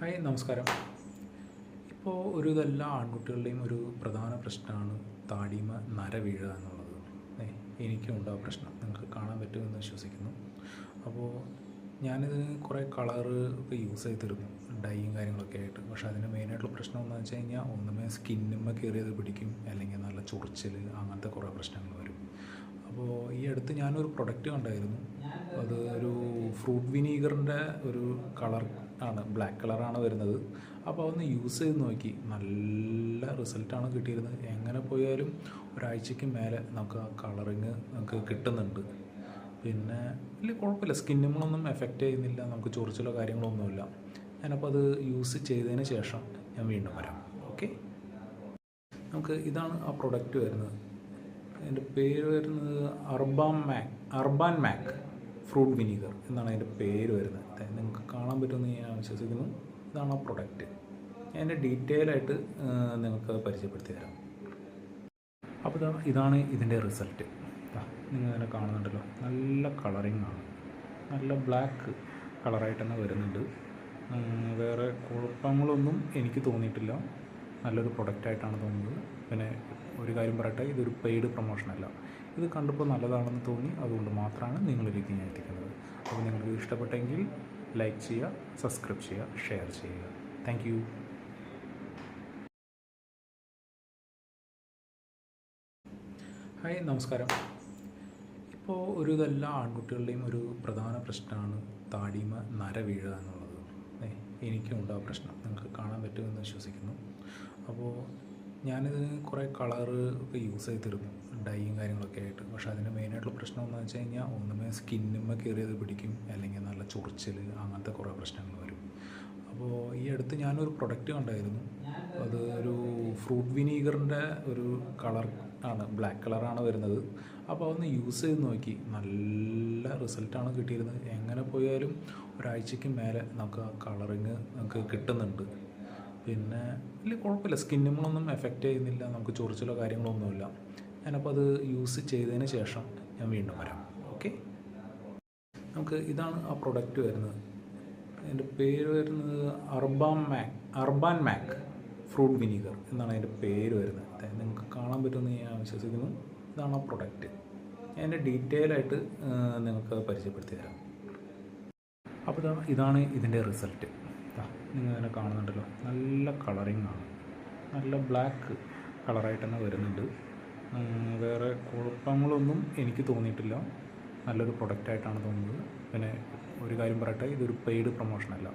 Hi നമസ്കാരം. ഇപ്പോൾ എല്ലാ ആൺകുട്ടികളുടെയും ഒരു പ്രധാന പ്രശ്നമാണ് താടിമ നര വീഴുക എന്നുള്ളത്. എനിക്കും ഉണ്ട് ആ പ്രശ്നം. നിങ്ങൾക്ക് കാണാൻ പറ്റുമെന്ന് വിശ്വസിക്കുന്നു. അപ്പോൾ ഞാനിതിന് കുറേ കളറ് ഒക്കെ യൂസ് ചെയ്തിരുന്നു, ഡൈയും കാര്യങ്ങളൊക്കെ ആയിട്ട്. പക്ഷേ അതിന് മെയിനായിട്ടുള്ള പ്രശ്നം എന്താണെന്ന് വെച്ച് കഴിഞ്ഞാൽ ഒന്നുമേ സ്കിന്നുമ്മ കയറിയത് പിടിക്കും, അല്ലെങ്കിൽ നല്ല ചൊറിച്ചിൽ, അങ്ങനത്തെ കുറേ പ്രശ്നങ്ങൾ വരും. അപ്പോൾ ഈ അടുത്ത് ഞാനൊരു പ്രൊഡക്റ്റ് കണ്ടായിരുന്നു. അത് ഒരു ഫ്രൂട്ട് വിനീഗറിൻ്റെ ഒരു കളർ ആണ്, ബ്ലാക്ക് കളറാണ് വരുന്നത്. അപ്പോൾ അതൊന്ന് യൂസ് ചെയ്ത് നോക്കി, നല്ല റിസൾട്ടാണ് കിട്ടിയിരുന്നത്. എങ്ങനെ പോയാലും ഒരാഴ്ചയ്ക്ക് മേലെ നമുക്ക് ആ കളറിങ് നമുക്ക് കിട്ടുന്നുണ്ട്. പിന്നെ വലിയ കുഴപ്പമില്ല, സ്കിന്നുകളൊന്നും എഫക്റ്റ് ചെയ്യുന്നില്ല, നമുക്ക് ചൊറിച്ചിലോ കാര്യങ്ങളൊന്നുമില്ല. ഞാനപ്പോൾ അത് യൂസ് ചെയ്തതിന് ശേഷം ഞാൻ വീണ്ടും വരാം. ഓക്കെ, നമുക്ക് ഇതാണ് ആ പ്രൊഡക്റ്റ് വരുന്നത്. എൻ്റെ പേര് വരുന്നത് അർബാൻ മാക് ഫ്രൂട്ട് വിനീഗർ എന്നാണ് അതിൻ്റെ പേര് വരുന്നത്. നിങ്ങൾക്ക് കാണാൻ പറ്റുമെന്ന് ഞാൻ വിശ്വസിക്കുന്നു. ഇതാണ് ആ പ്രൊഡക്റ്റ്. ഞാൻ എൻ്റെ ഡീറ്റെയിൽ ആയിട്ട് നിങ്ങൾക്ക് പരിചയപ്പെടുത്തി തരാം. അപ്പോൾ ഇതാണ് ഇതിൻ്റെ റിസൾട്ട്. നിങ്ങൾ തന്നെ കാണുന്നുണ്ടല്ലോ, നല്ല കളറിങ് ആണ്, നല്ല ബ്ലാക്ക് കളറായിട്ട് തന്നെ വരുന്നുണ്ട്. വേറെ കുഴപ്പങ്ങളൊന്നും എനിക്ക് തോന്നിയിട്ടില്ല. നല്ലൊരു പ്രൊഡക്റ്റായിട്ടാണ് തോന്നുന്നത്. പിന്നെ ഒരു കാര്യം പറയട്ടെ, ഇതൊരു പെയ്ഡ് പ്രൊമോഷനല്ല. ഇത് കണ്ടപ്പോൾ നല്ലതാണെന്ന് തോന്നി, അതുകൊണ്ട് മാത്രമാണ് നിങ്ങളിലേക്ക് ഞാൻ എത്തിക്കുന്നത്. അപ്പോൾ നിങ്ങൾക്ക് ഇഷ്ടപ്പെട്ടെങ്കിൽ ലൈക്ക് ചെയ്യുക, സബ്സ്ക്രൈബ് ചെയ്യുക, ഷെയർ ചെയ്യുക. Thank you. ഹായ് നമസ്കാരം. ഇപ്പോൾ എല്ലാ ആൺകുട്ടികളുടെയും ഒരു പ്രധാന പ്രശ്നമാണ് താടിമ നര വീഴുക എന്നുള്ളത്. എനിക്കും ഉണ്ട് ആ പ്രശ്നം. നിങ്ങൾക്ക് കാണാൻ പറ്റുമെന്ന് വിശ്വസിക്കുന്നു. അപ്പോൾ ഞാനിതിന് കുറേ കളറ് ഒക്കെ യൂസ് ചെയ്തിരുന്നു, ഡൈയും കാര്യങ്ങളൊക്കെ ആയിട്ട്. പക്ഷേ അതിന് മെയിനായിട്ടുള്ള പ്രശ്നം എന്താണെന്ന് വെച്ച് കഴിഞ്ഞാൽ ഒന്നുമേ സ്കിന്നുമ്മ കയറിയത് പിടിക്കും, അല്ലെങ്കിൽ നല്ല ചൊറിച്ചിൽ, അങ്ങനത്തെ കുറേ പ്രശ്നങ്ങൾ വരും. അപ്പോൾ ഈ അടുത്ത് ഞാനൊരു പ്രൊഡക്റ്റ് കണ്ടായിരുന്നു. അത് ഒരു ഫ്രൂട്ട് വിനീഗറിൻ്റെ ഒരു കളർ ആണ്, ബ്ലാക്ക് കളറാണ് വരുന്നത്. അപ്പോൾ അതൊന്ന് യൂസ് ചെയ്ത് നോക്കി, നല്ല റിസൾട്ടാണ് കിട്ടിയിരുന്നത്. എങ്ങനെ പോയാലും ഒരാഴ്ചയ്ക്ക് മേലെ നമുക്ക് ആ കളറിങ് നമുക്ക് കിട്ടുന്നുണ്ട്. പിന്നെ വലിയ കുഴപ്പമില്ല, സ്കിന്നുകളൊന്നും എഫക്റ്റ് ചെയ്യുന്നില്ല, നമുക്ക് ചൊറിച്ചിലോ കാര്യങ്ങളൊന്നുമില്ല. ഞാനപ്പോൾ അത് യൂസ് ചെയ്തതിന് ശേഷം ഞാൻ വീണ്ടും വരാം. ഓക്കെ, നമുക്ക് ഇതാണ് ആ പ്രൊഡക്റ്റ് വരുന്നത്. എൻ്റെ പേര് വരുന്നത് അർബാൻ മാക് ഫ്രൂട്ട് വിനീഗർ എന്നാണ് അതിൻ്റെ പേര് വരുന്നത്. നിങ്ങൾക്ക് കാണാൻ പറ്റുമെന്ന് ഞാൻ വിശ്വസിക്കുന്നു. ഇതാണ് ആ പ്രൊഡക്റ്റ്. ഞാൻ എൻ്റെ ഡീറ്റെയിൽ ആയിട്ട് നിങ്ങൾക്ക് പരിചയപ്പെടുത്തി തരാം. അപ്പോൾ ഇതാണ് ഇതിൻ്റെ റിസൾട്ട്. നിങ്ങൾ തന്നെ കാണുന്നുണ്ടല്ലോ, നല്ല കളറിങ് ആണ്, നല്ല ബ്ലാക്ക് കളറായിട്ട് തന്നെ വരുന്നുണ്ട്. വേറെ കുഴപ്പങ്ങളൊന്നും എനിക്ക് തോന്നിയിട്ടില്ല. നല്ലൊരു പ്രൊഡക്റ്റായിട്ടാണ് തോന്നുന്നത്. പിന്നെ ഒരു കാര്യം പറയട്ടെ, ഇതൊരു പെയ്ഡ് പ്രൊമോഷനല്ല.